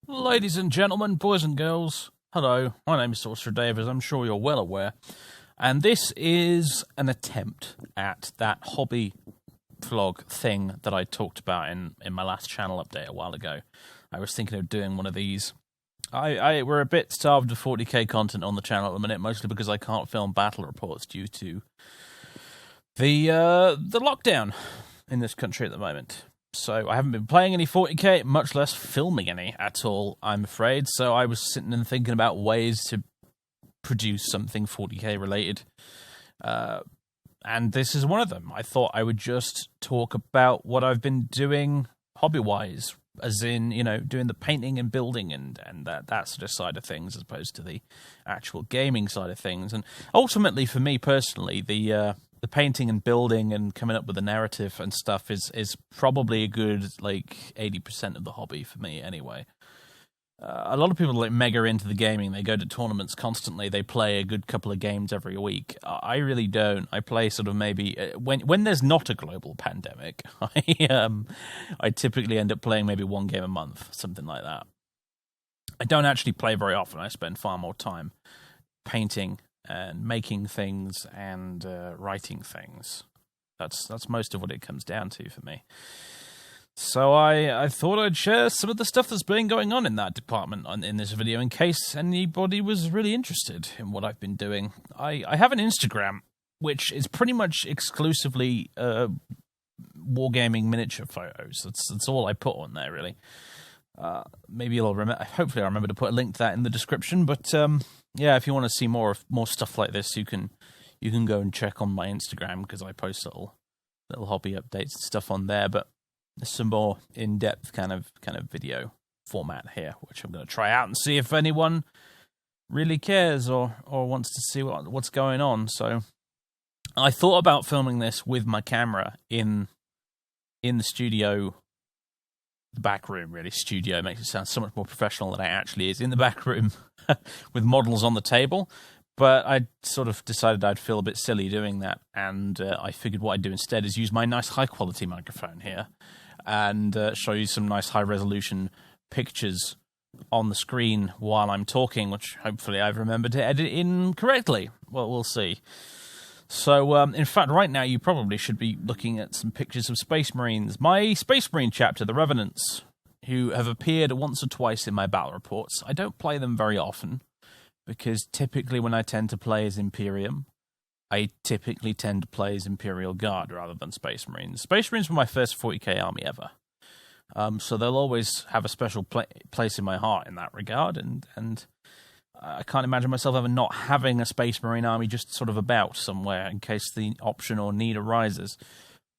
Ladies and gentlemen, boys and girls, hello, my name is SorcererDave, as I'm sure you're well aware, and this is an attempt at that hobby vlog thing that I talked about in my last channel update a while ago. I was thinking of doing one of these. We're a bit starved of 40k content on the channel at the minute, mostly because I can't film battle reports due to the lockdown in this country at the moment. So I haven't been playing any 40k, much less filming any at all, I'm afraid. So I was sitting and thinking about ways to produce something 40k related. And this is one of them. I thought I would just talk about what I've been doing hobby-wise, as in, you know, doing the painting and building and that sort of side of things, as opposed to the actual gaming side of things. And ultimately, for me personally, the painting and building and coming up with a narrative and stuff is probably a good, 80% of the hobby for me anyway. A lot of people mega into the gaming. They go to tournaments constantly. They play a good couple of games every week. I really don't. I play sort of maybe when there's not a global pandemic. I typically end up playing maybe one game a month, something like that. I don't actually play very often. I spend far more time painting and making things and writing things. That's most of what it comes down to for me. So I thought I'd share some of the stuff that's been going on in that department in this video, in case anybody was really interested in what I've been doing. I have an Instagram, which is pretty much exclusively wargaming miniature photos. That's all I put on there, really. Maybe you'll remember. Hopefully, I'll remember to put a link to that in the description. But yeah, if you want to see more stuff like this, you can go and check on my Instagram, because I post little hobby updates and stuff on there. But there's some more in-depth kind of video format here, which I'm going to try out and see if anyone really cares or wants to see what's going on. So I thought about filming this with my camera in the studio. The back room, really. Studio makes it sound so much more professional than it actually is. In the back room with models on the table. But I sort of decided I'd feel a bit silly doing that. And I figured what I'd do instead is use my nice high-quality microphone here and show you some nice high-resolution pictures on the screen while I'm talking, which hopefully I've remembered to edit in correctly. Well, we'll see. So, in fact, right now you probably should be looking at some pictures of Space Marines. My Space Marine chapter, the Revenants, who have appeared once or twice in my battle reports. I don't play them very often, because typically when I tend to play as Imperium, I typically tend to play as Imperial Guard rather than Space Marines. Space Marines were my first 40k army ever. So they'll always have a special place in my heart in that regard, and I can't imagine myself ever not having a Space Marine army just sort of about somewhere in case the option or need arises.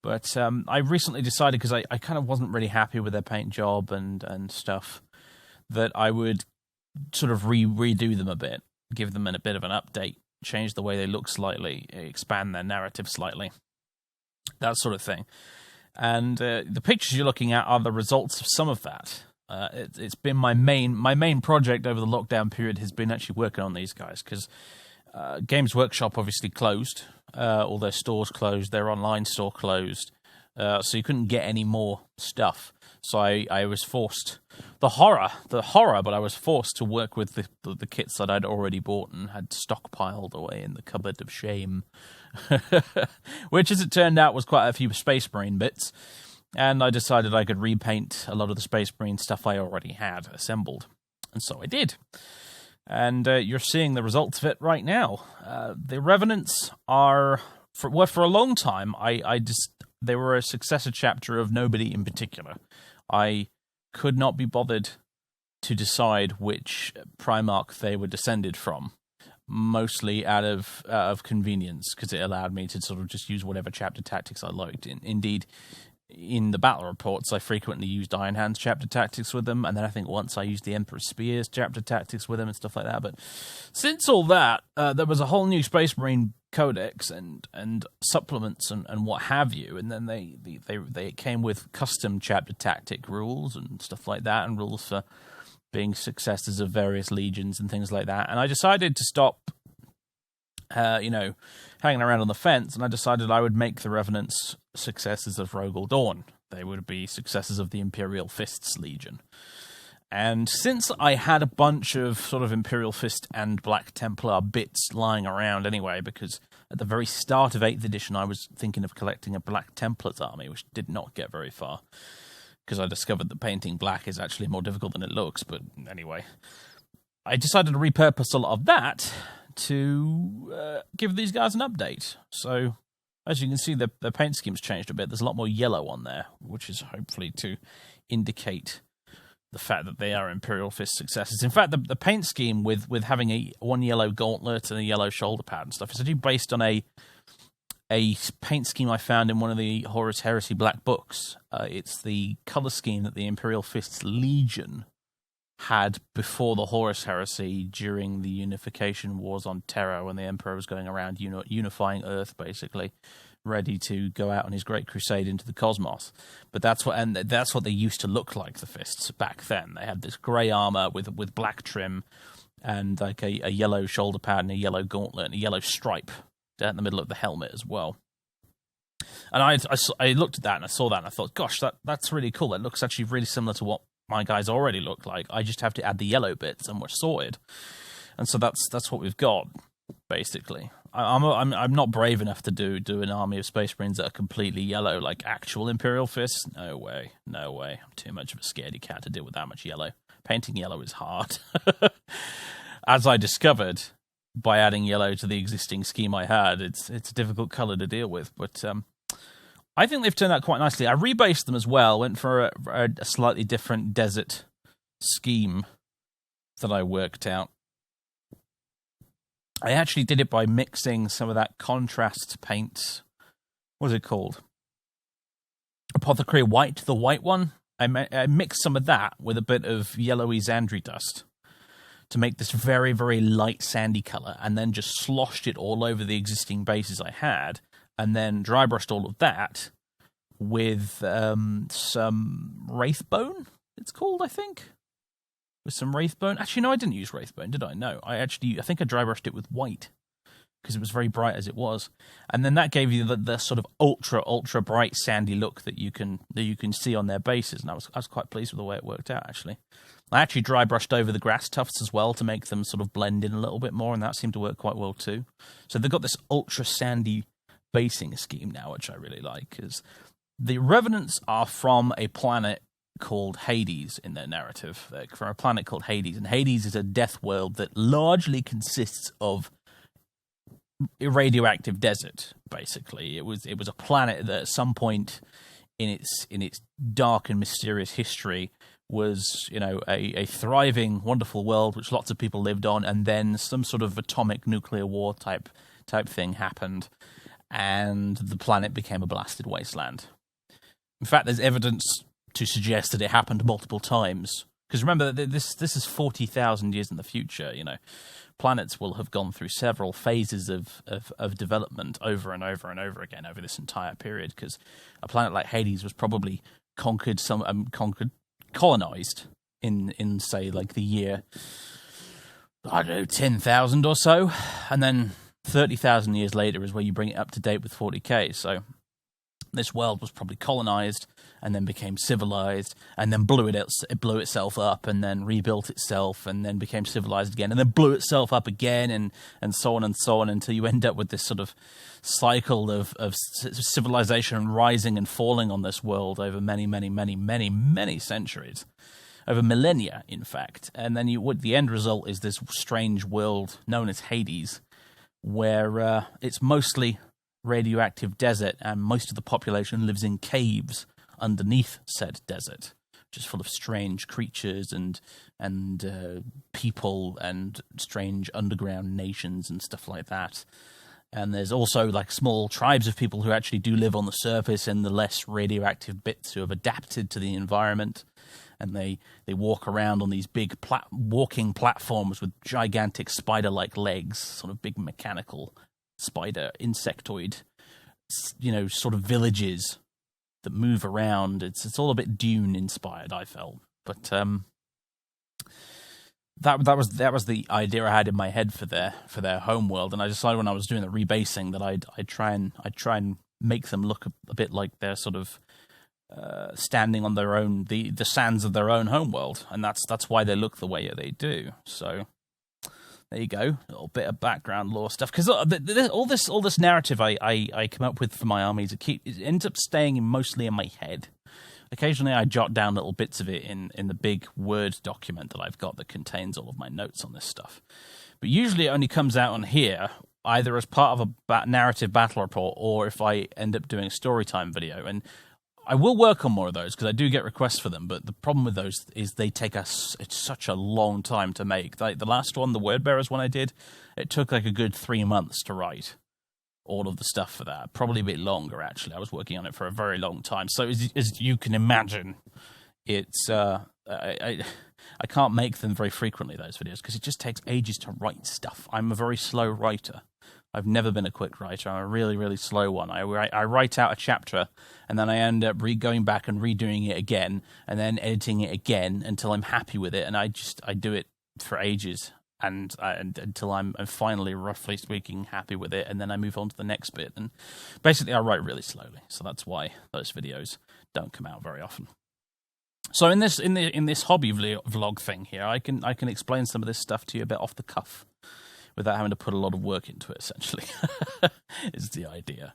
But I recently decided, because I kind of wasn't really happy with their paint job and stuff, that I would sort of redo them a bit, give them a bit of an update, change the way they look slightly, expand their narrative slightly, that sort of thing. And the pictures you're looking at are the results of some of that. It's been my main project over the lockdown period has been actually working on these guys, because Games Workshop obviously closed, all their stores closed, their online store closed, so you couldn't get any more stuff. So I was forced, the horror, but I was forced to work with the kits that I'd already bought and had stockpiled away in the cupboard of shame, which, as it turned out, was quite a few Space Marine bits. And I decided I could repaint a lot of the Space Marine stuff I already had assembled. And so I did. And you're seeing the results of it right now. The Revenants are, for a long time, they were a successor chapter of nobody in particular. I could not be bothered to decide which Primarch they were descended from, mostly out of convenience, because it allowed me to sort of just use whatever chapter tactics I liked. Indeed, in the battle reports, I frequently used Iron Hands chapter tactics with them, and then I think once I used the Emperor's Spears chapter tactics with them and stuff like that. But since all that, there was a whole new Space Marine codex and supplements and what have you, and then they came with custom chapter tactic rules and stuff like that, and rules for being successors of various legions and things like that. And I decided to stop hanging around on the fence, and I decided I would make the Revenants successors of Rogel Dawn. They would be successors of the Imperial Fists Legion. And since I had a bunch of sort of Imperial Fist and Black Templar bits lying around anyway, because at the very start of 8th edition I was thinking of collecting a Black Templars army, which did not get very far, because I discovered that painting black is actually more difficult than it looks. But anyway, I decided to repurpose a lot of that to give these guys an update. So, as you can see, the paint scheme's changed a bit. There's a lot more yellow on there, which is hopefully to indicate the fact that they are Imperial Fist successes. In fact, the paint scheme with having one yellow gauntlet and a yellow shoulder pad and stuff is actually based on a paint scheme I found in one of the Horus Heresy Black books. It's the colour scheme that the Imperial Fist's Legion had before the Horus Heresy during the unification wars on Terra, when the Emperor was going around unifying Earth, basically, ready to go out on his great crusade into the cosmos. But that's what they used to look like, the Fists, back then. They had this grey armour with black trim and like a yellow shoulder pad and a yellow gauntlet and a yellow stripe down the middle of the helmet as well. And I looked at that and I saw that and I thought, gosh, that's really cool. It looks actually really similar to what my guys already look like. I just have to add the yellow bits and we're sorted. And so that's what we've got, basically. I'm not brave enough to do an army of Space Marines that are completely yellow, like actual Imperial Fists. No way. I'm too much of a scaredy cat to deal with that much yellow. Painting yellow is hard. As I discovered by adding yellow to the existing scheme I had, it's a difficult colour to deal with. But I think they've turned out quite nicely. I rebased them as well. Went for a slightly different desert scheme that I worked out. I actually did it by mixing some of that contrast paint. What is it called? Apothecary White, the white one. I mixed some of that with a bit of yellowy Xandri dust to make this very, very light sandy colour, and then just sloshed it all over the existing bases I had, and then dry brushed all of that with some Wraithbone, it's called, I think. With some Wraithbone. Actually, no, I didn't use Wraithbone, did I? No, I think I dry brushed it with white because it was very bright as it was, and then that gave you the sort of ultra bright sandy look that you can see on their bases, and I was quite pleased with the way it worked out. Actually, I actually dry brushed over the grass tufts as well to make them sort of blend in a little bit more, and that seemed to work quite well too. So they've got this ultra sandy basing scheme now, which I really like, because the Revenants are from a planet called Hades in their narrative. They're from a planet called Hades, and Hades is a death world that largely consists of a radioactive desert. Basically, it was a planet that at some point in its dark and mysterious history was, a thriving, wonderful world which lots of people lived on, and then some sort of atomic nuclear war type thing happened, and the planet became a blasted wasteland. In fact, there's evidence to suggest that it happened multiple times. Because remember, this is 40,000 years in the future. Planets will have gone through several phases of development over and over and over again over this entire period. Because a planet like Hades was probably colonized in say like the year, I don't know, 10,000 or so, and then 30,000 years later is where you bring it up to date with 40k. So this world was probably colonized and then became civilized, and then it blew itself up, and then rebuilt itself, and then became civilized again, and then blew itself up again, and so on until you end up with this sort of cycle of civilization rising and falling on this world over many, many, many, many, many centuries, over millennia, in fact. And then the end result is this strange world known as Hades, where it's mostly radioactive desert, and most of the population lives in caves underneath said desert, which is full of strange creatures and people and strange underground nations and stuff like that. And there's also like small tribes of people who actually do live on the surface in the less radioactive bits, who have adapted to the environment, and they walk around on these big walking platforms with gigantic spider-like legs, sort of big mechanical spider insectoid, sort of villages that move around. It's all a bit Dune inspired, I felt, but that was the idea I had in my head for their homeworld, and I decided when I was doing the rebasing that I'd try and make them look a bit like their sort of standing on their own, the sands of their own homeworld, and that's why they look the way they do. So there you go, a little bit of background lore stuff. Because all this narrative I come up with for my armies, it ends up staying mostly in my head. Occasionally I jot down little bits of it in the big Word document that I've got that contains all of my notes on this stuff. But usually it only comes out on here, either as part of a narrative battle report, or if I end up doing a storytime video. And I will work on more of those, because I do get requests for them, but the problem with those is they take it's such a long time to make. Like the last one, the Word Bearers one I did, it took like a good 3 months to write all of the stuff for that. Probably a bit longer, actually. I was working on it for a very long time. So as you can imagine, it's I can't make them very frequently, those videos, because it just takes ages to write stuff. I'm a very slow writer. I've never been a quick writer. I'm a really, really slow one. I write out a chapter, and then I end up going back and redoing it again, and then editing it again until I'm happy with it. And I do it for ages, and until I'm finally, roughly speaking, happy with it, and then I move on to the next bit. And basically, I write really slowly, so that's why those videos don't come out very often. So in this hobby vlog thing here, I can explain some of this stuff to you a bit off the cuff, without having to put a lot of work into it, essentially, is the idea.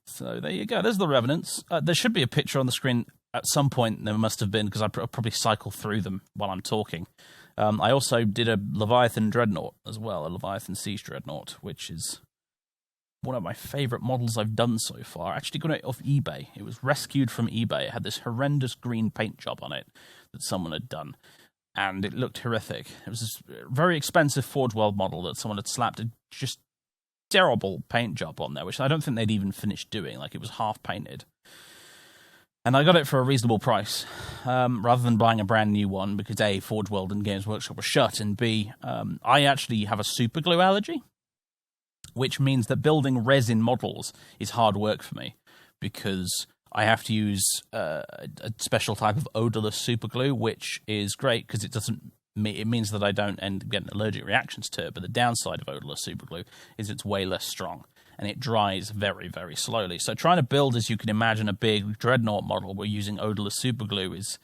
So there you go. There's the Revenants. There should be a picture on the screen at some point. There must have been, because I'll probably cycle through them while I'm talking. I also did a Leviathan dreadnought as well, a Leviathan siege dreadnought, which is one of my favourite models I've done so far. I actually got it off eBay. It was rescued from eBay. It had this horrendous green paint job on it that someone had done, and it looked horrific. It was this very expensive Forge World model that someone had slapped a just terrible paint job on there, which I don't think they'd even finished doing. Like, it was half painted. And I got it for a reasonable price, rather than buying a brand new one, because A, Forge World and Games Workshop were shut, and B, I actually have a super glue allergy, which means that building resin models is hard work for me, because I have to use a special type of odorless super glue, which is great because it means that I don't end up getting allergic reactions to it. But the downside of odorless super glue is it's way less strong, and it dries very, very slowly. So trying to build, as you can imagine, a big dreadnought model where using odorless super glue is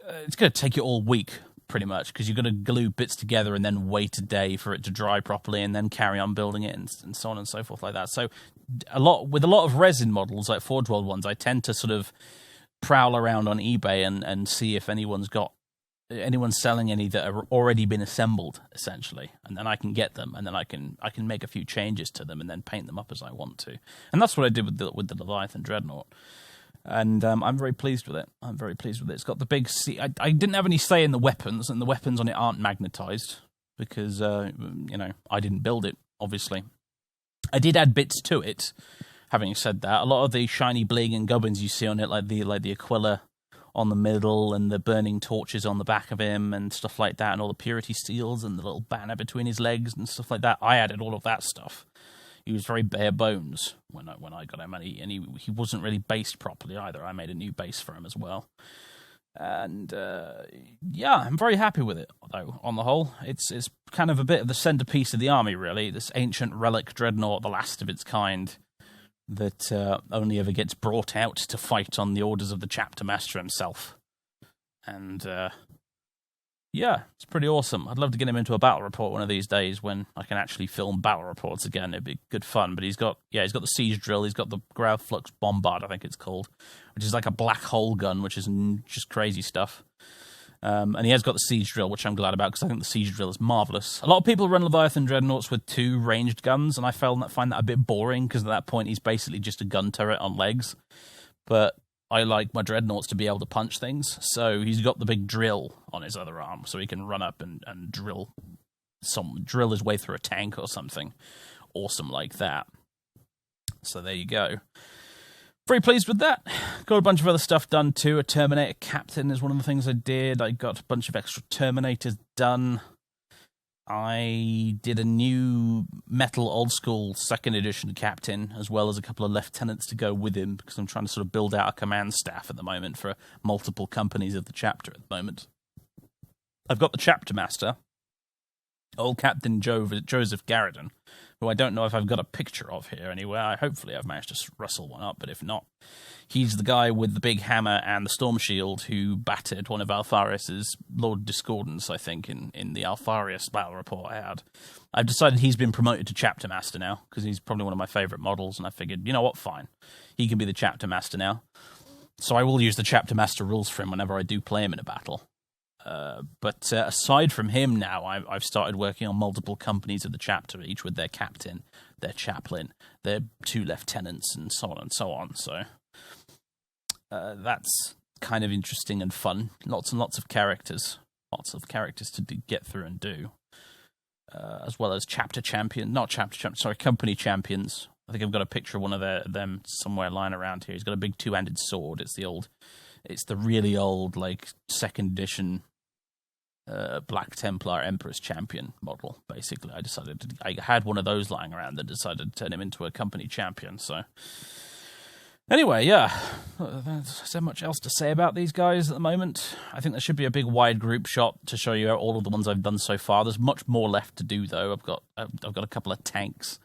it's going to take you all week, pretty much, because you're going to glue bits together and then wait a day for it to dry properly and then carry on building it and so on and so forth like that. So with a lot of resin models, like Forge World ones, I tend to sort of prowl around on eBay and see if anyone's selling any that have already been assembled, essentially, and then I can get them, and then I can make a few changes to them and then paint them up as I want to. And that's what I did with the Leviathan dreadnought. And I'm very pleased with it. It's got the big C. I didn't have any say in the weapons, and the weapons on it aren't magnetized because I didn't build it. Obviously, I did add bits to it. Having said that, a lot of the shiny bling and gubbins you see on it, like the Aquila on the middle and the burning torches on the back of him and stuff like that, and all the purity seals and the little banner between his legs and stuff like that, I added all of that stuff. He was very bare bones when I got him, and he wasn't really based properly either. I made a new base for him as well. And I'm very happy with it, though, on the whole. It's kind of a bit of the centerpiece of the army, really. This ancient relic dreadnought, the last of its kind, that only ever gets brought out to fight on the orders of the chapter master himself. And it's pretty awesome. I'd love to get him into a battle report one of these days when I can actually film battle reports again. It'd be good fun. But he's got the siege drill. He's got the Ground Flux Bombard, I think it's called, which is like a black hole gun, which is just crazy stuff. And he has got the siege drill, which I'm glad about because I think the siege drill is marvelous. A lot of people run Leviathan dreadnoughts with 2 ranged guns, and I find that a bit boring because at that point he's basically just a gun turret on legs. But I like my dreadnoughts to be able to punch things, so he's got the big drill on his other arm, so he can run up and drill his way through a tank or something awesome like that. So there you go. Very pleased with that. Got a bunch of other stuff done too. A Terminator Captain is one of the things I did. I got a bunch of extra Terminators done. I did a new metal old school 2nd edition captain, as well as a couple of lieutenants to go with him, because I'm trying to sort of build out a command staff at the moment for multiple companies of the chapter at the moment. I've got the chapter master, old Captain Joseph Garridon, who I don't know if I've got a picture of here anywhere. Hopefully I've managed to rustle one up, but if not, he's the guy with the big hammer and the storm shield who battered one of Alfarius's Lord Discordance, I think, in the Alfarius battle report I had. I've decided he's been promoted to Chapter Master now, because he's probably one of my favourite models, and I figured, you know what, fine. He can be the Chapter Master now. So I will use the Chapter Master rules for him whenever I do play him in a battle. But aside from him now, I've started working on multiple companies of the chapter, each with their captain, their chaplain, their 2 lieutenants, and so on and so on. So that's kind of interesting and fun. Lots and lots of characters. Lots of characters to get through and do. As well as company champions. I think I've got a picture of one of them somewhere lying around here. He's got a big 2-handed sword. It's the really old, like, 2nd edition Black Templar Emperor's Champion model, basically. I had one of those lying around and decided to turn him into a company champion, so... Anyway, yeah, there's so much else to say about these guys at the moment. I think there should be a big wide group shot to show you all of the ones I've done so far. There's much more left to do, though. I've got a couple of tanks,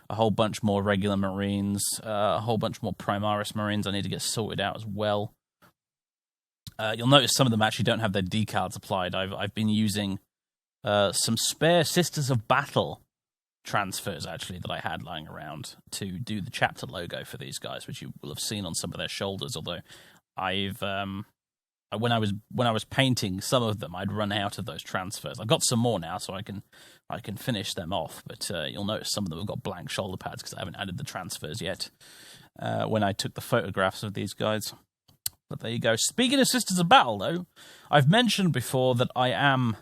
a whole bunch more regular Marines, a whole bunch more Primaris Marines I need to get sorted out as well. You'll notice some of them actually don't have their decals applied. I've been using some spare Sisters of Battle transfers, actually, that I had lying around to do the chapter logo for these guys, which you will have seen on some of their shoulders, although when I was painting some of them, I'd run out of those transfers. I've got some more now, so I can finish them off, but you'll notice some of them have got blank shoulder pads because I haven't added the transfers yet when I took the photographs of these guys. But there you go. Speaking of Sisters of Battle, though, I've mentioned before that I am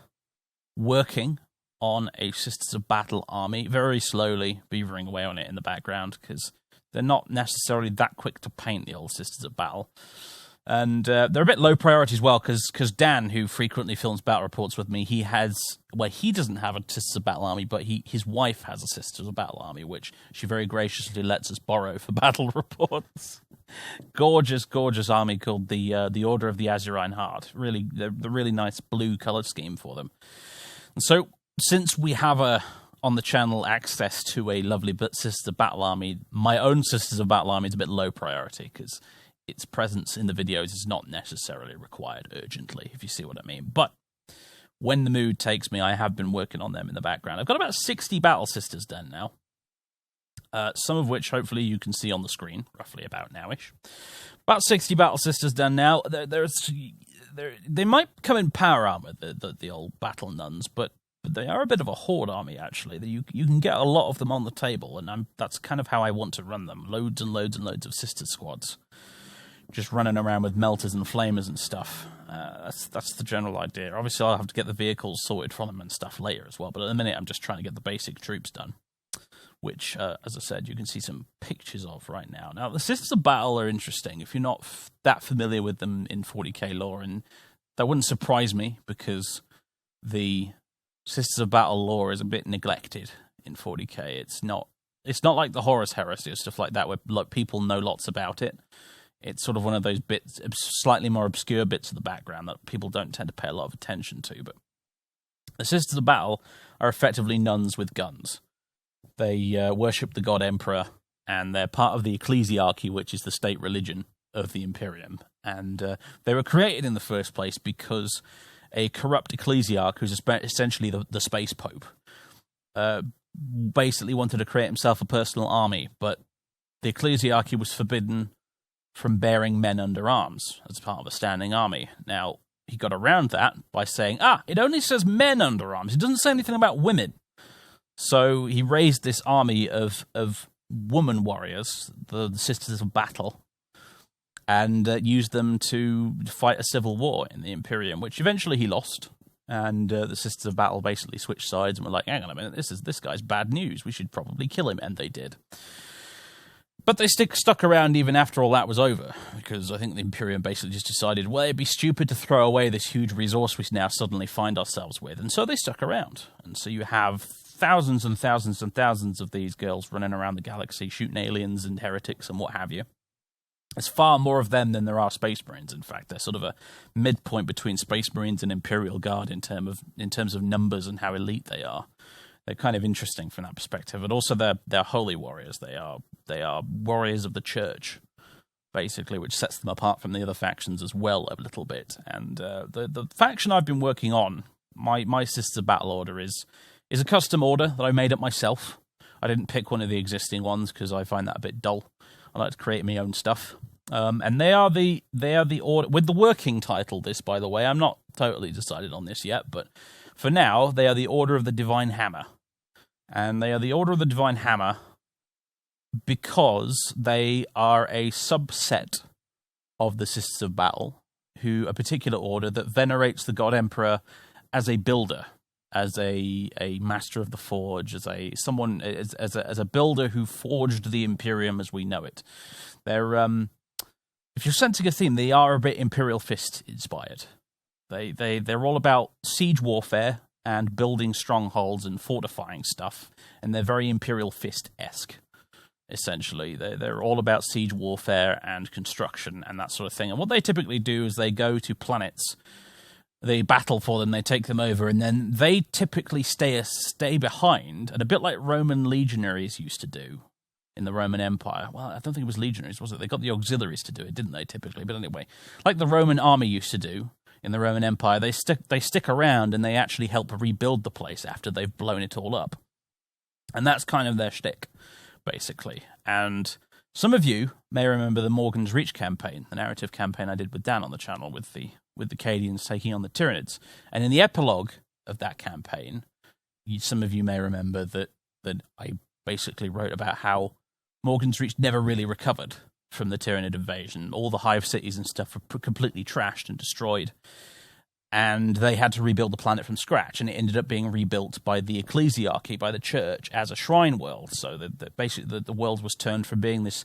working on a Sisters of Battle army, very slowly beavering away on it in the background, because they're not necessarily that quick to paint, the old Sisters of Battle. And they're a bit low priority as well, because Dan, who frequently films battle reports with me, he doesn't have a Sisters of Battle army, but his wife has a Sisters of Battle army, which she very graciously lets us borrow for battle reports. Gorgeous, gorgeous army called the Order of the Azurine Heart. Really, the really nice blue color scheme for them. And so, since we have on the channel access to a lovely Sisters of Battle army, my own Sisters of Battle army is a bit low priority because its presence in the videos is not necessarily required urgently, if you see what I mean. But when the mood takes me, I have been working on them in the background. I've got about 60 Battle Sisters done now. Some of which, hopefully, you can see on the screen, roughly about nowish. About 60 Battle Sisters done now. They might come in power armor, the old battle nuns, but they are a bit of a horde army, actually. You can get a lot of them on the table, and that's kind of how I want to run them. Loads and loads and loads of sister squads. Just running around with melters and flamers and stuff. That's the general idea. Obviously, I'll have to get the vehicles sorted from them and stuff later as well, but at the minute, I'm just trying to get the basic troops done. Which, as I said, you can see some pictures of right now. Now, the Sisters of Battle are interesting if you're not that familiar with them in 40k lore, and that wouldn't surprise me because the Sisters of Battle lore is a bit neglected in 40k. It's not like the Horus Heresy or stuff like that where people know lots about it. It's sort of one of those bits, slightly more obscure bits of the background that people don't tend to pay a lot of attention to. But the Sisters of Battle are effectively nuns with guns. They worship the god Emperor, and they're part of the ecclesiarchy, which is the state religion of the Imperium. And they were created in the first place because a corrupt ecclesiarch, who's essentially the space pope, basically wanted to create himself a personal army, but the ecclesiarchy was forbidden from bearing men under arms as part of a standing army. Now, he got around that by saying, it only says men under arms. It doesn't say anything about women. So he raised this army of woman warriors, the Sisters of Battle, and used them to fight a civil war in the Imperium, which eventually he lost. And the Sisters of Battle basically switched sides and were like, hang on a minute, this guy's bad news. We should probably kill him. And they did. But they stuck around even after all that was over, because I think the Imperium basically just decided, well, it'd be stupid to throw away this huge resource we now suddenly find ourselves with. And so they stuck around. And so you have thousands and thousands and thousands of these girls running around the galaxy, shooting aliens and heretics and what have you. There's far more of them than there are Space Marines, in fact. They're sort of a midpoint between Space Marines and Imperial Guard in terms of numbers and how elite they are. they're kind of interesting from that perspective. And also they're holy warriors. They are warriors of the church, basically, which sets them apart from the other factions as well a little bit. And the faction I've been working on, my Sisters of Battle order is a custom order that I made up myself. I didn't pick one of the existing ones because I find that a bit dull. I like to create my own stuff. And they are the order with the working title. This, by the way, I'm not totally decided on this yet, but for now, they are the Order of the Divine Hammer, and they are the Order of the Divine Hammer because they are a subset of the Sisters of Battle, a particular order that venerates the God Emperor as a builder, as a master of the forge, as a builder who forged the Imperium as we know it. They're if you're sensing a theme, they are a bit Imperial Fist inspired. They're all about siege warfare and building strongholds and fortifying stuff, and they're very Imperial Fist-esque. Essentially, they're all about siege warfare and construction and that sort of thing. And what they typically do is they go to planets, they battle for them, they take them over, and then they typically stay behind, and a bit like Roman legionaries used to do in the Roman Empire. Well, I don't think it was legionaries, was it? They got the auxiliaries to do it, didn't they, typically? But anyway, like the Roman army used to do in the Roman Empire, they stick around and they actually help rebuild the place after they've blown it all up. And that's kind of their shtick, basically. And some of you may remember the Morgan's Reach campaign, the narrative campaign I did with Dan on the channel with the Cadians taking on the Tyranids. And in the epilogue of that campaign, some of you may remember that I basically wrote about how Morgan's Reach never really recovered from the Tyranid invasion. All the hive cities and stuff were completely trashed and destroyed, and they had to rebuild the planet from scratch, and it ended up being rebuilt by the ecclesiarchy, by the church, as a shrine world. So that basically the world was turned from being this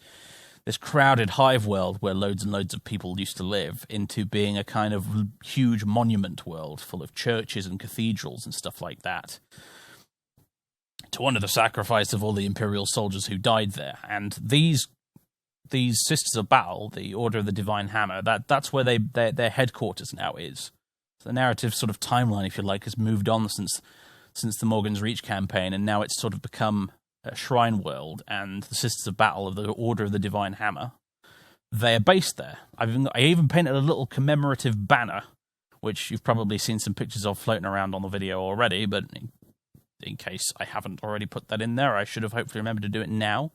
crowded hive world where loads and loads of people used to live into being a kind of huge monument world full of churches and cathedrals and stuff like that, to honor the sacrifice of all the Imperial soldiers who died there. And these Sisters of Battle, the Order of the Divine Hammer, that's where their headquarters now is. So the narrative sort of timeline, if you like, has moved on since the Morgan's Reach campaign, and now it's sort of become a shrine world, and the Sisters of Battle of the Order of the Divine Hammer, they're based there. I even painted a little commemorative banner, which you've probably seen some pictures of floating around on the video already, but in case I haven't already put that in there, I should have hopefully remembered to do it now.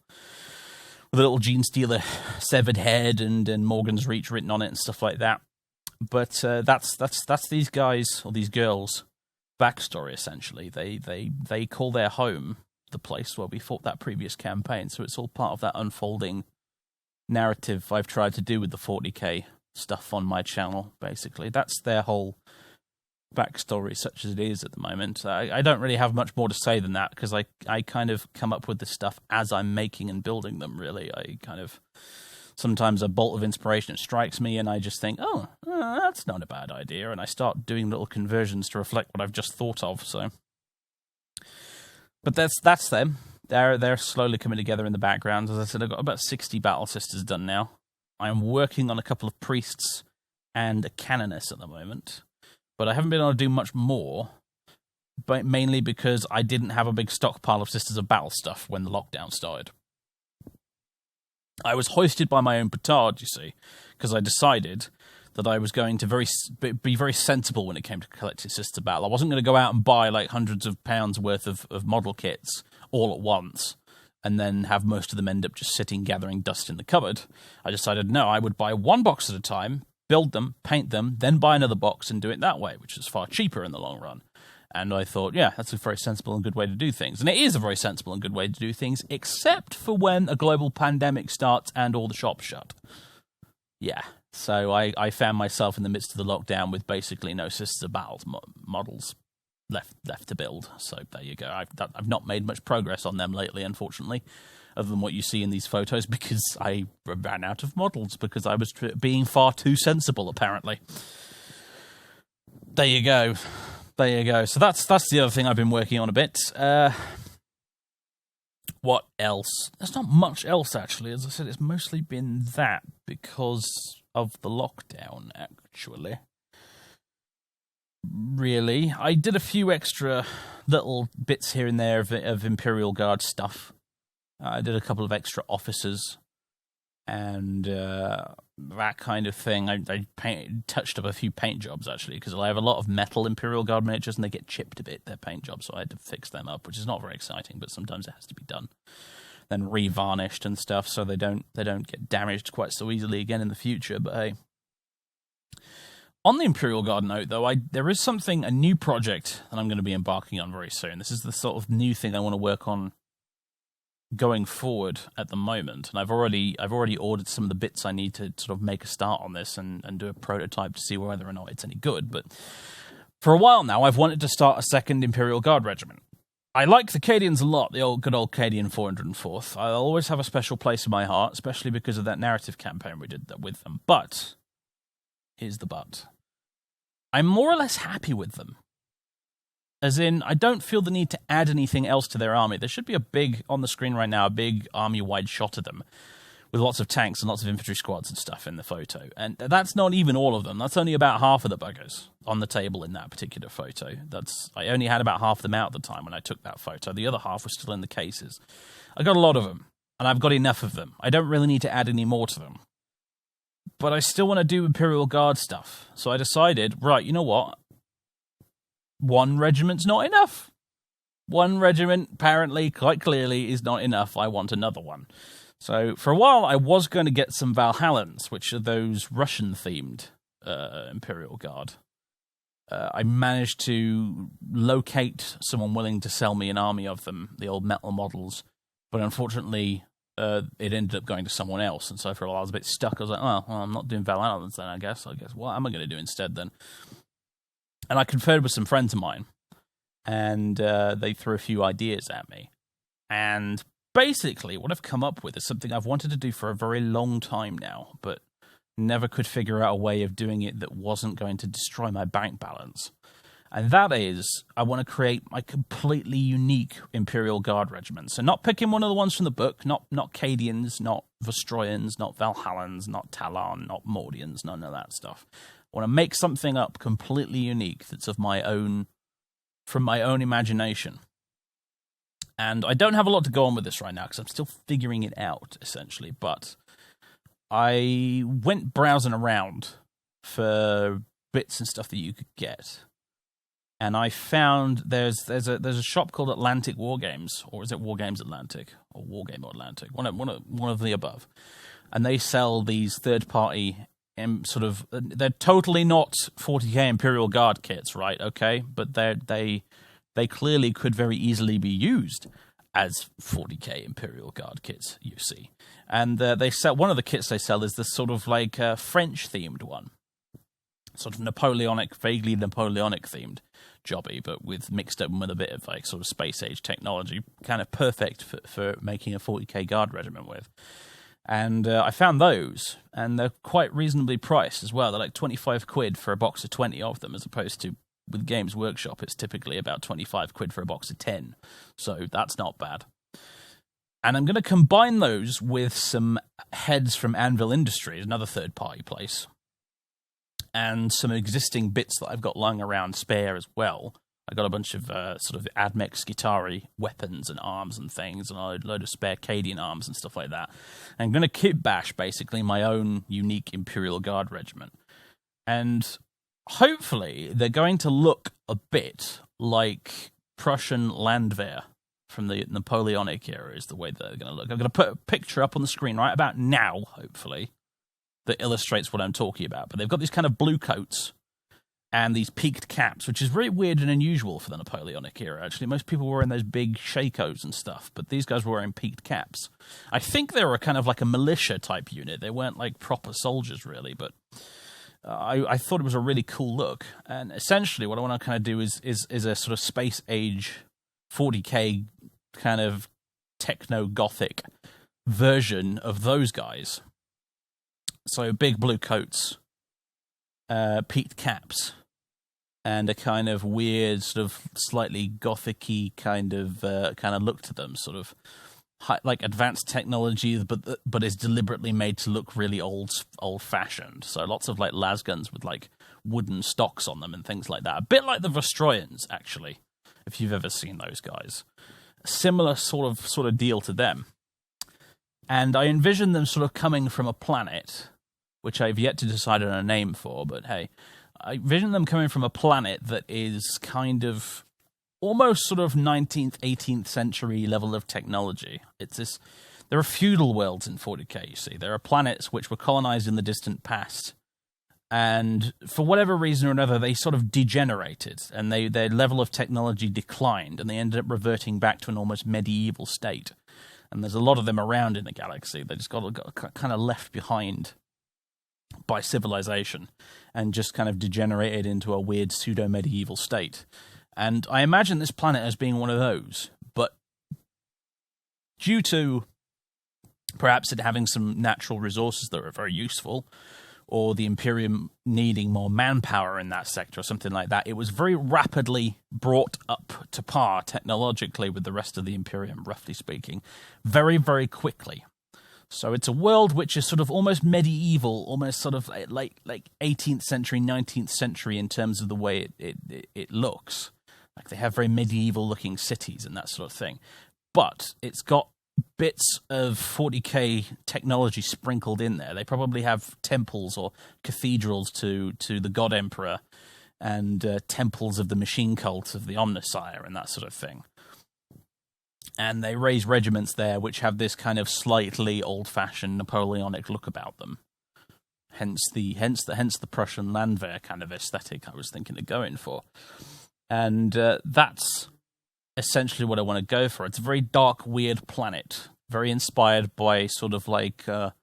With a little Gene Stealer severed head and Morgan's Reach written on it and stuff like that. But that's these guys, or these girls' backstory, essentially. They call their home the place where we fought that previous campaign, so it's all part of that unfolding narrative I've tried to do with the 40k stuff on my channel, basically. That's their whole backstory, such as it is at the moment. I don't really have much more to say than that, because I kind of come up with this stuff as I'm making and building them, really. I kind of, sometimes a bolt of inspiration strikes me and I just think, that's not a bad idea, and I start doing little conversions to reflect what I've just thought of. So, but that's them. They're slowly coming together in the background. As I said, I've got about 60 Battle Sisters done now. I'm working on a couple of priests and a canoness at the moment, but I haven't been able to do much more, but mainly because I didn't have a big stockpile of Sisters of Battle stuff when the lockdown started. I was hoisted by my own petard, you see, because I decided that I was going to be very sensible when it came to collecting Sisters of Battle. I wasn't going to go out and buy like hundreds of pounds worth of model kits all at once and then have most of them end up just sitting gathering dust in the cupboard. I decided, no, I would buy one box at a time, build them, paint them, then buy another box and do it that way, which is far cheaper in the long run. And I thought, yeah, that's a very sensible and good way to do things. And it is a very sensible and good way to do things, except for when a global pandemic starts and all the shops shut. Yeah, so I found myself in the midst of the lockdown with basically no Sisters of Battle models left to build. So there you go. I've not made much progress on them lately, unfortunately, other than what you see in these photos, because I ran out of models, because I was being far too sensible, apparently. There you go. So that's the other thing I've been working on a bit. What else? There's not much else, actually. As I said, it's mostly been that because of the lockdown, actually. Really. I did a few extra little bits here and there of Imperial Guard stuff. I did a couple of extra officers and that kind of thing. I touched up a few paint jobs, actually, because I have a lot of metal Imperial Guard miniatures, and they get chipped a bit, their paint jobs, so I had to fix them up, which is not very exciting, but sometimes it has to be done. Then re-varnished and stuff, so they don't get damaged quite so easily again in the future, but hey. On the Imperial Guard note, though, there is a new project that I'm going to be embarking on very soon. This is the sort of new thing I want to work on going forward at the moment, and I've already ordered some of the bits I need to sort of make a start on this and do a prototype to see whether or not it's any good. But for a while now, I've wanted to start a second Imperial Guard regiment. I like the Cadians a lot, the good old Cadian 404th. I'll always have a special place in my heart, especially because of that narrative campaign we did with them. But here's the but. I'm more or less happy with them. As in, I don't feel the need to add anything else to their army. There should be on the screen right now, a big army-wide shot of them, with lots of tanks and lots of infantry squads and stuff in the photo. And that's not even all of them. That's only about half of the buggers on the table in that particular photo. I only had about half of them out at the time when I took that photo. The other half was still in the cases. I got a lot of them, and I've got enough of them. I don't really need to add any more to them. But I still want to do Imperial Guard stuff. So I decided, right, you know what? One regiment's not enough. One regiment, apparently, quite clearly, is not enough. I want another one. So for a while, I was going to get some Valhallans, which are those Russian-themed Imperial Guard. I managed to locate someone willing to sell me an army of them, the old metal models, but unfortunately, it ended up going to someone else, and so for a while I was a bit stuck. I was like, well, I'm not doing Valhallans then, I guess what am I going to do instead then? And I conferred with some friends of mine, and they threw a few ideas at me. And basically, what I've come up with is something I've wanted to do for a very long time now, but never could figure out a way of doing it that wasn't going to destroy my bank balance. And that is, I want to create my completely unique Imperial Guard regiment. So not picking one of the ones from the book, not Cadians, not Vostroyans, not Valhallans, not Talon, not Mordians, none of that stuff. I want to make something up completely unique that's of my own, from my own imagination. And I don't have a lot to go on with this right now because I'm still figuring it out, essentially. But I went browsing around for bits and stuff that you could get. And I found there's a shop called Atlantic Wargames, or is it Wargames Atlantic, or Wargame Atlantic, one of the above. And they sell these third-party they're totally not 40k Imperial Guard kits, right? Okay, but they clearly could very easily be used as 40k Imperial Guard kits. You see, and they sell one of the kits they sell is this sort of like French-themed one, sort of Napoleonic, vaguely Napoleonic-themed jobby, but mixed up with a bit of like sort of space-age technology, kind of perfect for making a 40k Guard regiment with. And I found those, and they're quite reasonably priced as well. They're like 25 quid for a box of 20 of them, as opposed to, with Games Workshop, it's typically about 25 quid for a box of 10. So that's not bad. And I'm going to combine those with some heads from Anvil Industries, another third-party place, and some existing bits that I've got lying around spare as well. I got a bunch of sort of Admech Skitarii weapons and arms and things, and a load of spare Cadian arms and stuff like that. And I'm going to kit bash, basically, my own unique Imperial Guard regiment. And hopefully they're going to look a bit like Prussian Landwehr from the Napoleonic era is the way they're going to look. I'm going to put a picture up on the screen right about now, hopefully, that illustrates what I'm talking about. But they've got these kind of blue coats and these peaked caps, which is very weird and unusual for the Napoleonic era, actually. Most people were wearing those big shakos and stuff, but these guys were wearing peaked caps. I think they were kind of like a militia-type unit. They weren't like proper soldiers, really, but I thought it was a really cool look. And essentially what I want to kind of do is a sort of space-age 40k kind of techno-gothic version of those guys. So big blue coats, peaked caps, and a kind of weird, sort of slightly gothic-y kind of look to them, sort of like advanced technology, but is deliberately made to look really old-fashioned. So lots of like las guns with like wooden stocks on them and things like that. A bit like the Vostroyans, actually, if you've ever seen those guys. A similar sort of deal to them. And I envision them sort of coming from a planet, which I've yet to decide on a name for, but hey, I envision them coming from a planet that is kind of almost sort of 19th, 18th century level of technology. It's this. There are feudal worlds in 40k, you see. There are planets which were colonized in the distant past, and for whatever reason or another, they sort of degenerated, and their level of technology declined, and they ended up reverting back to an almost medieval state. And there's a lot of them around in the galaxy. They just got kind of left behind by civilization, and just kind of degenerated into a weird pseudo-medieval state. And I imagine this planet as being one of those, but due to perhaps it having some natural resources that are very useful, or the Imperium needing more manpower in that sector or something like that, it was very rapidly brought up to par technologically with the rest of the Imperium, roughly speaking, very, very quickly. So it's a world which is sort of almost medieval, almost sort of like 18th century, 19th century in terms of the way it looks. Like they have very medieval-looking cities and that sort of thing. But it's got bits of 40k technology sprinkled in there. They probably have temples or cathedrals to the God Emperor, and temples of the machine cult of the Omnissiah and that sort of thing. And they raise regiments there which have this kind of slightly old-fashioned Napoleonic look about them. Hence the Prussian Landwehr kind of aesthetic I was thinking of going for. And that's essentially what I want to go for. It's a very dark, weird planet, very inspired by sort of like what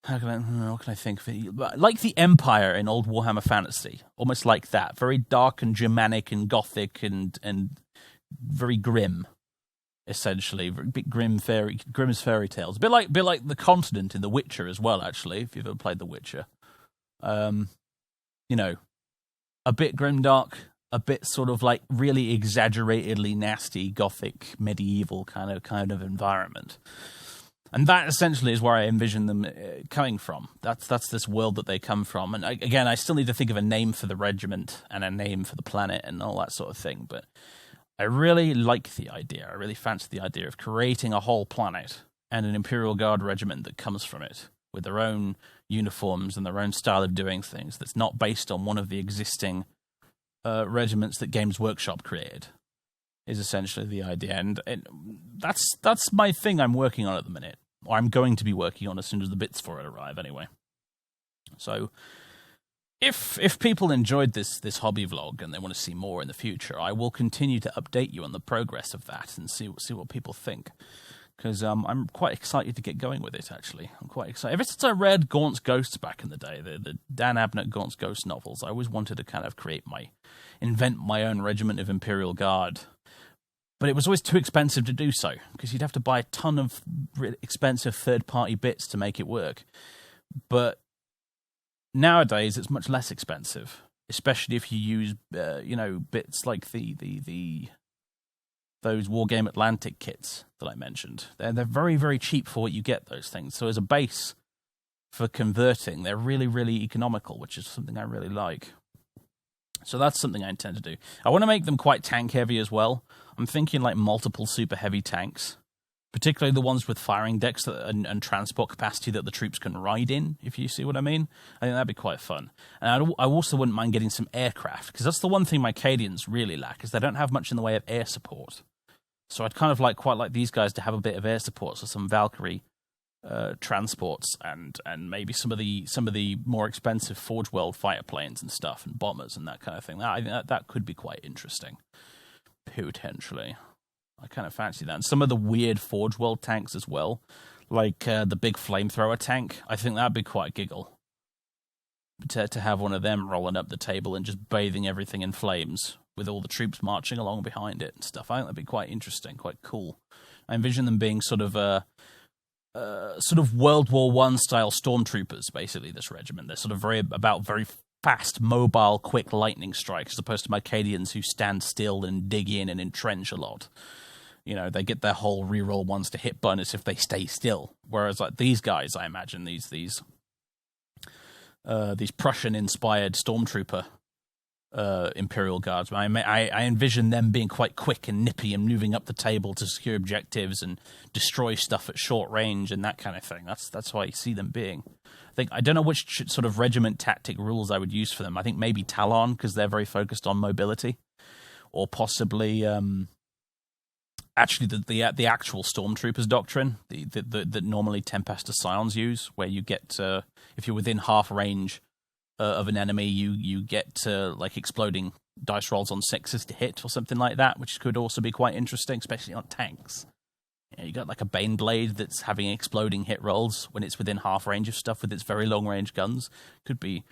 can I think of it? Like the Empire in old Warhammer Fantasy, almost like that. Very dark and Germanic and Gothic and very grim, essentially. A bit Grimm's fairy tales. A bit like the continent in The Witcher as well. Actually, if you've ever played The Witcher, a bit grimdark. A bit sort of like really exaggeratedly nasty Gothic medieval kind of environment, and that essentially is where I envision them coming from. That's this world that they come from, and again, I still need to think of a name for the regiment and a name for the planet and all that sort of thing. But I really like the idea. I really fancy the idea of creating a whole planet and an Imperial Guard regiment that comes from it, with their own uniforms and their own style of doing things. That's not based on one of the existing regiments that Games Workshop created, is essentially the idea, and that's my thing I'm working on at the minute, or I'm going to be working on as soon as the bits for it arrive anyway. So if people enjoyed this hobby vlog and they want to see more in the future, I will continue to update you on the progress of that and see what people think, because I'm quite excited to get going with it, actually. I'm quite excited. Ever since I read Gaunt's Ghosts back in the day, the Dan Abnett Gaunt's Ghost novels, I always wanted to kind of invent my own regiment of Imperial Guard. But it was always too expensive to do so, because you'd have to buy a ton of really expensive third-party bits to make it work. But nowadays, it's much less expensive, especially if you use, bits like those Wargame Atlantic kits that I mentioned. They're very, very cheap for what you get, those things. So as a base for converting, they're really, really economical, which is something I really like. So that's something I intend to do. I want to make them quite tank heavy as well. I'm thinking like multiple super heavy tanks, particularly the ones with firing decks and transport capacity that the troops can ride in, if you see what I mean. I think that'd be quite fun. And I also wouldn't mind getting some aircraft, because that's the one thing my Cadians really lack, is they don't have much in the way of air support. So I'd kind of quite like these guys to have a bit of air support, so some Valkyrie transports and maybe some of the more expensive Forge World fighter planes and stuff, and bombers and that kind of thing. I think that could be quite interesting, potentially. I kind of fancy that. And some of the weird Forge World tanks as well, like the big flamethrower tank. I think that'd be quite giggle. To have one of them rolling up the table and just bathing everything in flames, with all the troops marching along behind it and stuff. I think that'd be quite interesting, quite cool. I envision them being sort of World War I style stormtroopers, basically, this regiment. They're sort of very fast, mobile, quick lightning strikes, as opposed to my Cadians who stand still and dig in and entrench a lot. They get their whole reroll ones to hit bonus if they stay still. Whereas like these guys, I imagine these Prussian-inspired stormtrooper Imperial Guards. I envision them being quite quick and nippy and moving up the table to secure objectives and destroy stuff at short range and that kind of thing. That's how I see them being. I don't know which sort of regiment tactic rules I would use for them. I think maybe Talon, because they're very focused on mobility, or possibly actually the actual Stormtroopers doctrine that normally Tempest Scions use, where you get if you're within half range of an enemy, you get like exploding dice rolls on 6s to hit or something like that, which could also be quite interesting, especially on tanks. You got like a Bane Blade that's having exploding hit rolls when it's within half range of stuff with its very long range guns. Could be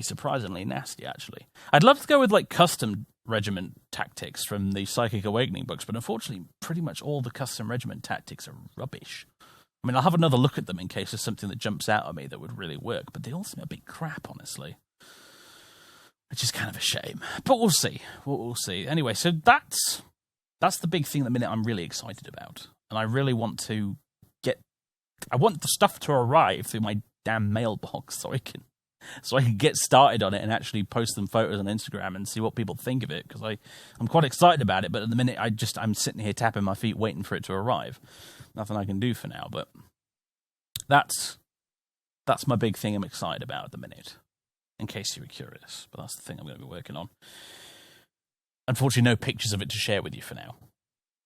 surprisingly nasty, actually. I'd love to go with like custom regiment tactics from the Psychic Awakening books, but unfortunately pretty much all the custom regiment tactics are rubbish. I mean, I'll have another look at them in case there's something that jumps out at me that would really work, but they all seem a bit crap, honestly. Which is kind of a shame. But we'll see. We'll see. Anyway, so that's the big thing at the minute I'm really excited about. And I really want to I want the stuff to arrive through my damn mailbox so I can get started on it and actually post some photos on Instagram and see what people think of it, because I'm quite excited about it, but at the minute I'm sitting here tapping my feet waiting for it to arrive. Nothing I can do for now, but that's my big thing I'm excited about at the minute, in case you were curious. But that's the thing I'm going to be working on. Unfortunately, no pictures of it to share with you for now,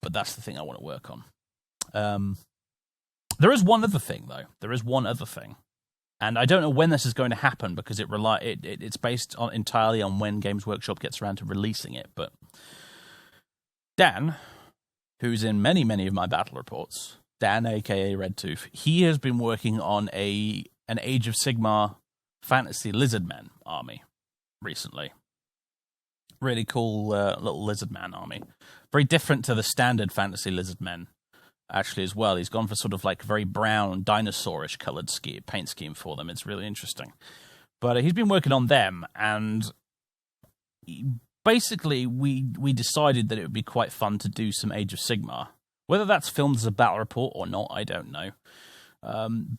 but that's the thing I want to work on. There is one other thing, though. There is one other thing. And I don't know when this is going to happen, because it's based entirely on when Games Workshop gets around to releasing it. But Dan, who's in many, many of my battle reports, Dan, a.k.a. Redtooth, he has been working on an Age of Sigmar fantasy lizardmen army recently. Really cool little lizardman army. Very different to the standard fantasy lizardmen, actually, as well. He's gone for sort of like very brown, dinosaurish coloured paint scheme for them. It's really interesting. But he's been working on them, and basically we decided that it would be quite fun to do some Age of Sigmar. Whether that's filmed as a battle report or not, I don't know.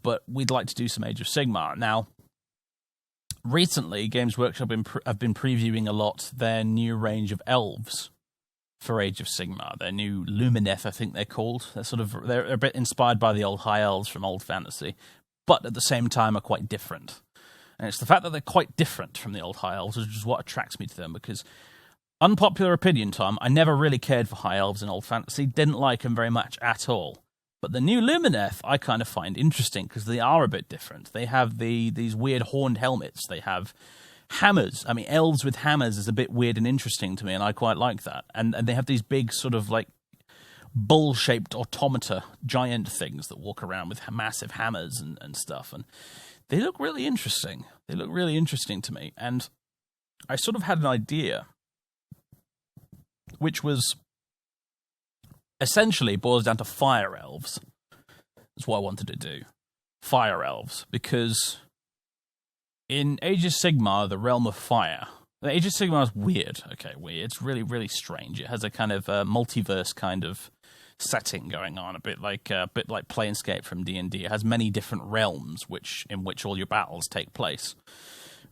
But we'd like to do some Age of Sigmar. Now, recently, Games Workshop have been previewing a lot their new range of elves for Age of Sigmar. Their new Lumineth, I think they're called. They're a bit inspired by the old high elves from old fantasy, but at the same time are quite different. And it's the fact that they're quite different from the old high elves, which is what attracts me to them, because unpopular opinion, Tom, I never really cared for high elves in old fantasy, didn't like them very much at all. But the new Lumineth I kind of find interesting, because they are a bit different. They have these weird horned helmets. They have hammers. I mean, elves with hammers is a bit weird and interesting to me, and I quite like that. And they have these big sort of like bull-shaped automata, giant things that walk around with massive hammers and stuff. And they look really interesting. They look really interesting to me. And I sort of had an idea, which was essentially boils down to fire elves. That's what I wanted to do. Fire elves. Because in Age of Sigmar, the realm of fire, the Age of Sigmar is weird. Okay, weird. It's really, really strange. It has a kind of multiverse kind of setting going on, a bit like Planescape from D&D. It has many different realms in which all your battles take place.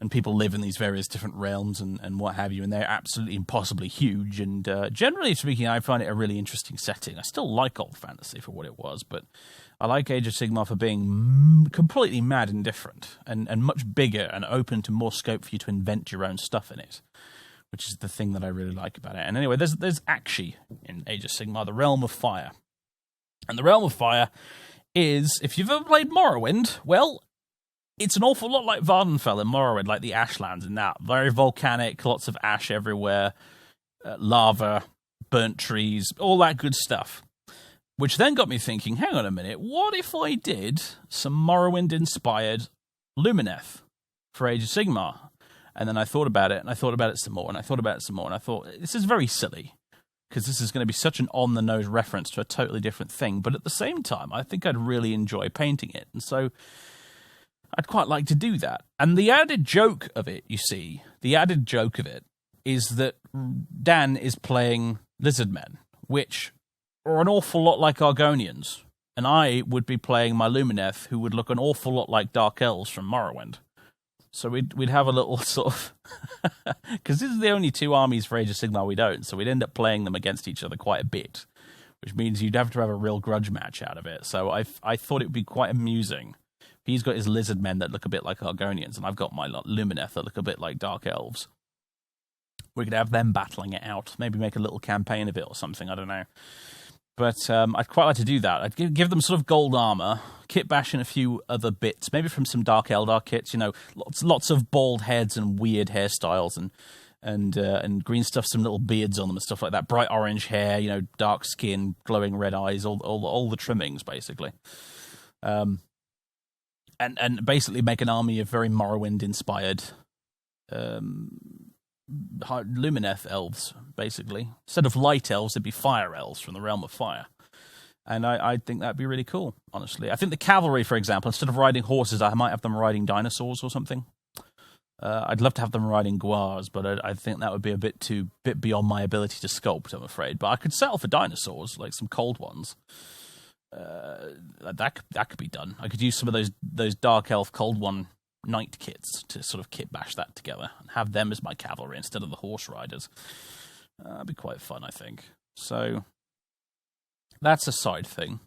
And people live in these various different realms and what have you, and they're absolutely impossibly huge. And generally speaking, I find it a really interesting setting. I still like old fantasy for what it was, but I like Age of Sigmar for being completely mad and different, and much bigger and open to more scope for you to invent your own stuff in it, which is the thing that I really like about it. And anyway, there's Akshi in Age of Sigmar, the Realm of Fire. And the Realm of Fire is, if you've ever played Morrowind, well, it's an awful lot like Vardenfell in Morrowind, like the Ashlands and that. Very volcanic, lots of ash everywhere, lava, burnt trees, all that good stuff. Which then got me thinking, hang on a minute, what if I did some Morrowind-inspired Lumineth for Age of Sigmar? And then I thought about it, and I thought about it some more, and I thought about it some more, and I thought, this is very silly, because this is going to be such an on-the-nose reference to a totally different thing. But at the same time, I think I'd really enjoy painting it. And so I'd quite like to do that. And the added joke of it, you see, is that Dan is playing Lizardmen, which are an awful lot like Argonians. And I would be playing my Lumineth, who would look an awful lot like Dark Elves from Morrowind. So we'd have a little sort of... Because this is the only two armies for Age of Sigmar we don't, so we'd end up playing them against each other quite a bit, which means you'd have to have a real grudge match out of it. So I thought it would be quite amusing. He's got his lizard men that look a bit like Argonians, and I've got my Lumineth that look a bit like Dark Elves. We could have them battling it out, maybe make a little campaign of it or something, I don't know. But I'd quite like to do that. I'd give them sort of gold armor, kit bash in a few other bits, maybe from some Dark Eldar kits, lots of bald heads and weird hairstyles and green stuff, some little beards on them and stuff like that, bright orange hair, dark skin, glowing red eyes, all the trimmings, basically. And basically make an army of very Morrowind-inspired Lumineth elves, basically. Instead of light elves, it'd be fire elves from the Realm of Fire. And I think that'd be really cool, honestly. I think the cavalry, for example, instead of riding horses, I might have them riding dinosaurs or something. I'd love to have them riding guars, but I think that would be a bit beyond my ability to sculpt, I'm afraid. But I could settle for dinosaurs, like some cold ones. That could be done. I could use some of those Dark Elf Cold One Knight kits to sort of kit bash that together and have them as my cavalry instead of the horse riders. That'd be quite fun, I think. So that's a side thing.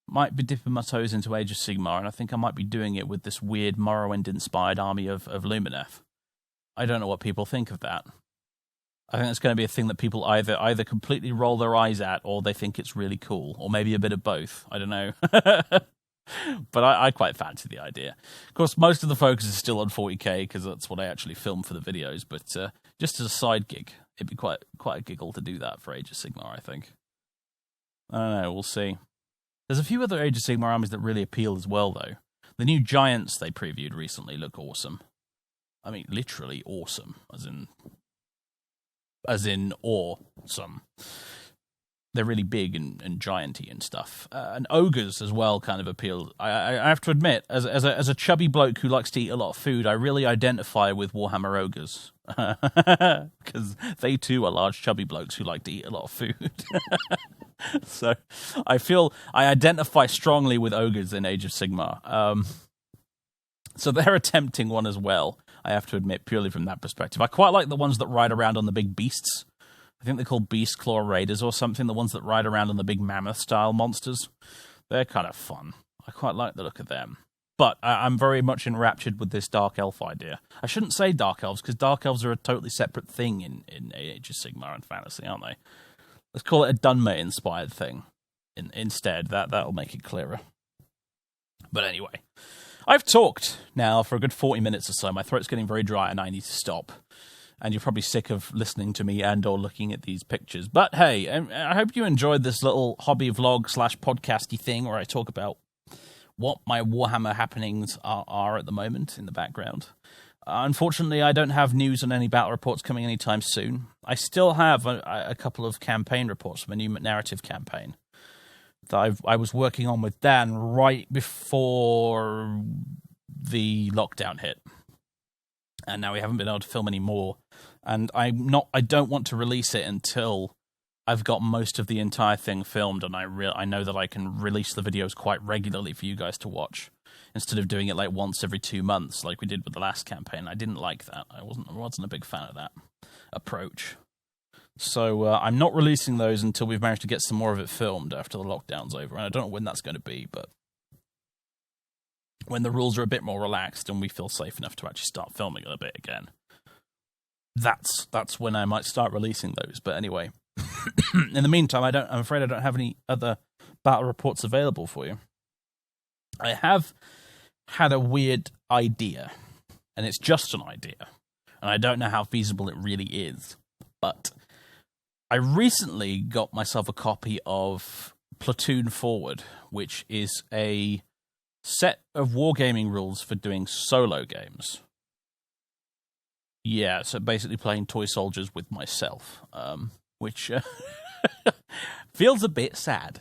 Might be dipping my toes into Age of Sigmar, and I think I might be doing it with this weird Morrowind-inspired army of Lumineth. I don't know what people think of that. I think it's going to be a thing that people either completely roll their eyes at, or they think it's really cool, or maybe a bit of both. I don't know. But I quite fancy the idea. Of course, most of the focus is still on 40k, because that's what I actually film for the videos, but just as a side gig, it'd be quite a giggle to do that for Age of Sigmar, I think. I don't know, we'll see. There's a few other Age of Sigmar armies that really appeal as well, though. The new giants they previewed recently look awesome. I mean, literally awesome, as in awesome. They're really big and gianty and stuff. And ogres as well kind of appeal. I have to admit, as a chubby bloke who likes to eat a lot of food, I really identify with Warhammer ogres. Because they too are large chubby blokes who like to eat a lot of food. So I feel I identify strongly with ogres in Age of Sigmar. So they're a tempting one as well, I have to admit, purely from that perspective. I quite like the ones that ride around on the big beasts. I think they're called Beast Claw Raiders or something, the ones that ride around on the big mammoth-style monsters. They're kind of fun. I quite like the look of them. But I'm very much enraptured with this Dark Elf idea. I shouldn't say Dark Elves, because Dark Elves are a totally separate thing in Age of Sigmar and fantasy, aren't they? Let's call it a Dunmer-inspired thing instead. That'll make it clearer. But anyway, I've talked now for a good 40 minutes or so. My throat's getting very dry and I need to stop. And you're probably sick of listening to me and or looking at these pictures. But hey, I hope you enjoyed this little hobby vlog / podcasty thing where I talk about what my Warhammer happenings are at the moment in the background. Unfortunately, I don't have news on any battle reports coming anytime soon. I still have a couple of campaign reports from a new narrative campaign that I was working on with Dan right before the lockdown hit. And now we haven't been able to film any more. And I don't want to release it until I've got most of the entire thing filmed, and I know that I can release the videos quite regularly for you guys to watch, instead of doing it like once every 2 months like we did with the last campaign. I didn't like that. I wasn't a big fan of that approach. So I'm not releasing those until we've managed to get some more of it filmed after the lockdown's over. And I don't know when that's going to be, but when the rules are a bit more relaxed and we feel safe enough to actually start filming a bit again, that's when I might start releasing those. But anyway, in the meantime, I'm afraid I don't have any other battle reports available for you. I have had a weird idea, and it's just an idea, and I don't know how feasible it really is, but I recently got myself a copy of Platoon Forward, which is a set of wargaming rules for doing solo games. Yeah, so basically playing toy soldiers with myself, which feels a bit sad.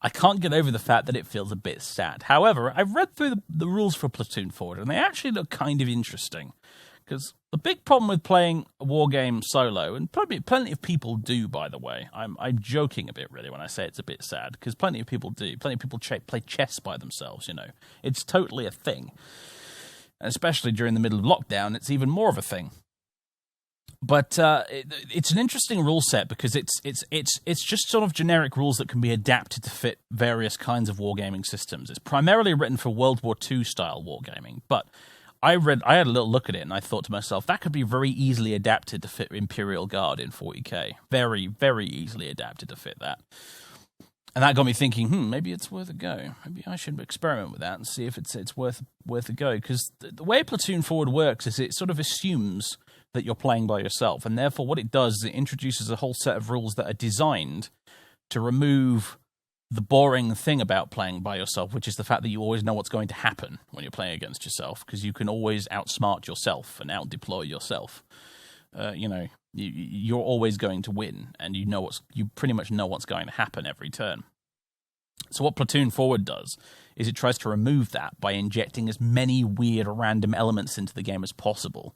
I can't get over the fact that it feels a bit sad. However, I've read through the rules for Platoon Forward, and they actually look kind of interesting. Because the big problem with playing a war game solo, and probably plenty of people do, by the way. I'm joking a bit, really, when I say it's a bit sad, because plenty of people do. Plenty of people play chess by themselves, you know. It's totally a thing. And especially during the middle of lockdown, it's even more of a thing. But it's an interesting rule set because it's just sort of generic rules that can be adapted to fit various kinds of wargaming systems. It's primarily written for World War II style wargaming, but I had a little look at it and I thought to myself, that could be very easily adapted to fit Imperial Guard in 40k. Very, very easily adapted to fit that. And that got me thinking, maybe it's worth a go. Maybe I should experiment with that and see if it's worth a go. Because the way Platoon Forward works is it sort of assumes that you're playing by yourself. And therefore what it does is it introduces a whole set of rules that are designed to remove the boring thing about playing by yourself, which is the fact that you always know what's going to happen when you're playing against yourself, because you can always outsmart yourself and outdeploy yourself. You're always going to win, and you pretty much know what's going to happen every turn. So what Platoon Forward does is it tries to remove that by injecting as many weird random elements into the game as possible.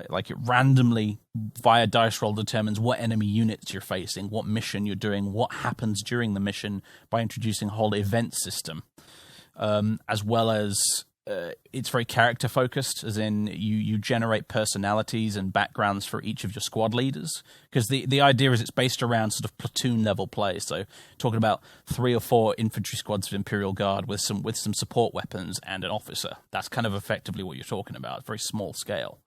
Like it randomly, via dice roll, determines what enemy units you're facing, what mission you're doing, what happens during the mission by introducing a whole event system. As well as it's very character focused, as in you generate personalities and backgrounds for each of your squad leaders. Because the idea is it's based around sort of platoon level play. So talking about 3 or 4 infantry squads of Imperial Guard with some support weapons and an officer. That's kind of effectively what you're talking about. Very small scale.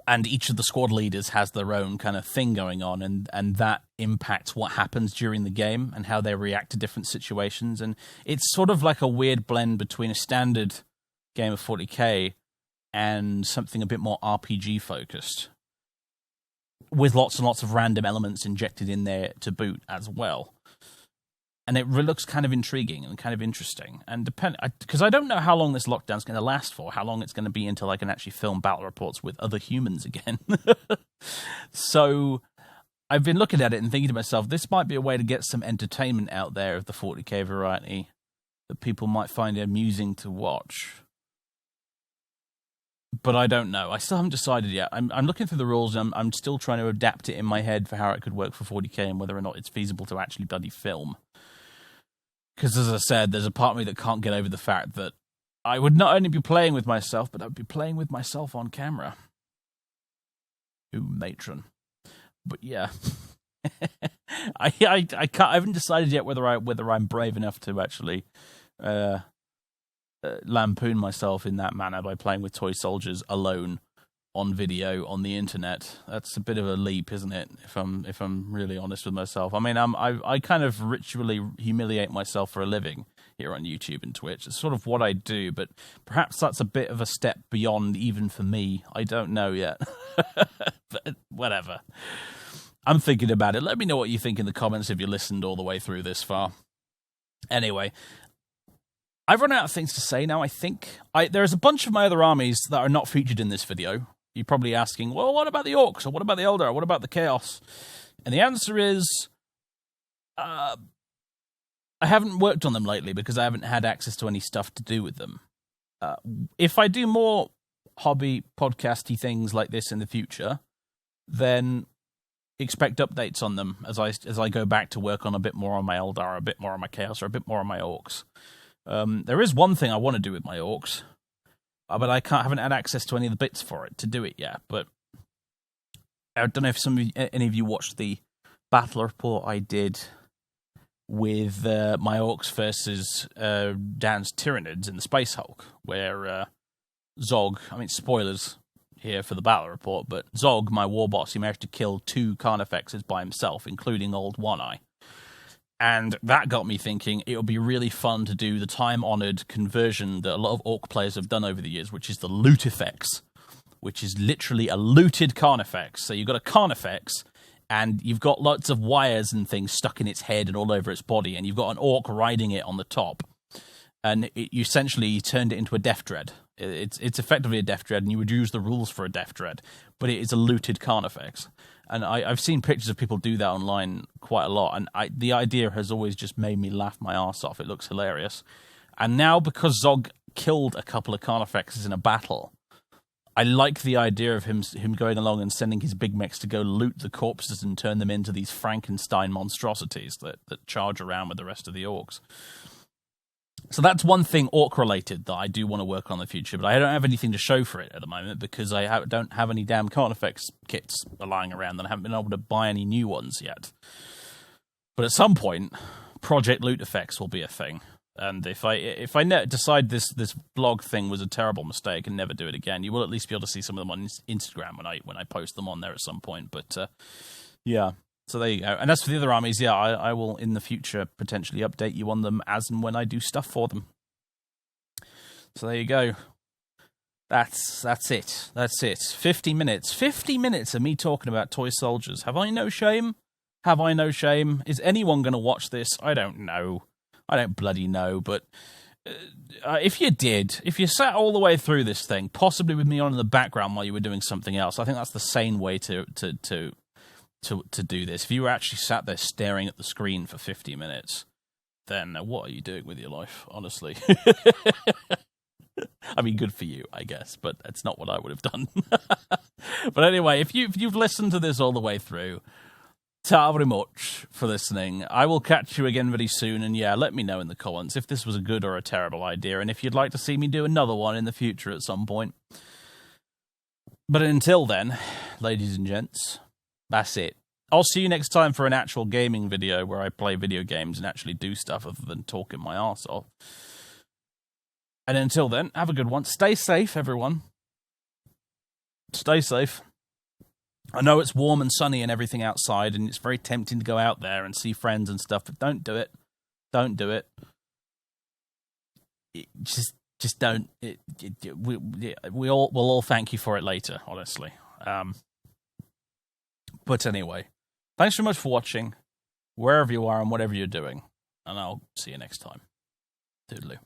And each of the squad leaders has their own kind of thing going on, and that impacts what happens during the game and how they react to different situations. And it's sort of like a weird blend between a standard game of 40k and something a bit more RPG focused, with lots and lots of random elements injected in there to boot as well. And it looks kind of intriguing and kind of interesting. And because I don't know how long this lockdown's going to last for, how long it's going to be until I can actually film battle reports with other humans again. So I've been looking at it and thinking to myself, this might be a way to get some entertainment out there of the 40k variety that people might find amusing to watch. But I don't know. I still haven't decided yet. I'm looking through the rules, and I'm still trying to adapt it in my head for how it could work for 40k and whether or not it's feasible to actually bloody film. Because, as I said, there's a part of me that can't get over the fact that I would not only be playing with myself, but I would be playing with myself on camera. Ooh, matron. But yeah, I haven't decided yet whether I'm brave enough to actually lampoon myself in that manner by playing with toy soldiers alone on video on the internet. That's a bit of a leap, isn't it? If I'm really honest with myself. I mean, I kind of ritually humiliate myself for a living here on YouTube and Twitch. It's sort of what I do, but perhaps that's a bit of a step beyond even for me. I don't know yet. But whatever. I'm thinking about it. Let me know what you think in the comments if you listened all the way through this far. Anyway, I've run out of things to say now, I think. There's a bunch of my other armies that are not featured in this video. You're probably asking, well, what about the Orcs? Or what about the Eldar? Or what about the Chaos? And the answer is, I haven't worked on them lately because I haven't had access to any stuff to do with them. If I do more hobby podcasty things like this in the future, then expect updates on them as I go back to work on a bit more on my Eldar, a bit more on my Chaos, or a bit more on my Orcs. There is one thing I want to do with my Orcs, but I haven't had access to any of the bits for it to do it yet. But I don't know if any of you watched the battle report I did with my Orcs versus Dan's Tyranids in the Space Hulk, where Zog, I mean, spoilers here for the battle report, but Zog, my war boss, he managed to kill 2 Carnifexes by himself, including Old One Eye. And that got me thinking it would be really fun to do the time-honoured conversion that a lot of Orc players have done over the years, which is the Lootifex, which is literally a looted Carnifex. So you've got a Carnifex, and you've got lots of wires and things stuck in its head and all over its body, and you've got an Orc riding it on the top. And you essentially turned it into a Death Dread. It's effectively a Death Dread, and you would use the rules for a Death Dread, but it is a looted Carnifex. And I've seen pictures of people do that online quite a lot, and the idea has always just made me laugh my arse off. It looks hilarious. And now, because Zog killed a couple of Carnifexes in a battle, I like the idea of him going along and sending his big mechs to go loot the corpses and turn them into these Frankenstein monstrosities that charge around with the rest of the Orcs. So that's one thing orc-related that I do want to work on in the future, but I don't have anything to show for it at the moment because I don't have any damn Carnifex kits lying around and I haven't been able to buy any new ones yet. But at some point, Project Loot Effects will be a thing. And if I decide this blog thing was a terrible mistake and never do it again, you will at least be able to see some of them on Instagram when I post them on there at some point. But yeah, so there you go. And as for the other armies, yeah, I will in the future potentially update you on them as and when I do stuff for them. So there you go. That's it. That's it. 50 minutes. 50 minutes of me talking about toy soldiers. Have I no shame? Have I no shame? Is anyone going to watch this? I don't know. I don't bloody know, but if you sat all the way through this thing, possibly with me on in the background while you were doing something else, I think that's the sane way to do this. If you were actually sat there staring at the screen for 50 minutes, then what are you doing with your life, honestly? I mean, good for you, I guess, but that's not what I would have done. But anyway, if you've listened to this all the way through, ta very much for listening. I will catch you again very soon, and yeah, let me know in the comments if this was a good or a terrible idea, and if you'd like to see me do another one in the future at some point. But until then, ladies and gents, that's it. I'll see you next time for an actual gaming video where I play video games and actually do stuff other than talking my arse off. And until then, have a good one. Stay safe, everyone. Stay safe. I know it's warm and sunny and everything outside, and it's very tempting to go out there and see friends and stuff, but don't do it. Don't do it. Just don't. We'll all thank you for it later, honestly. But anyway, thanks so much for watching, wherever you are and whatever you're doing, and I'll see you next time. Toodaloo.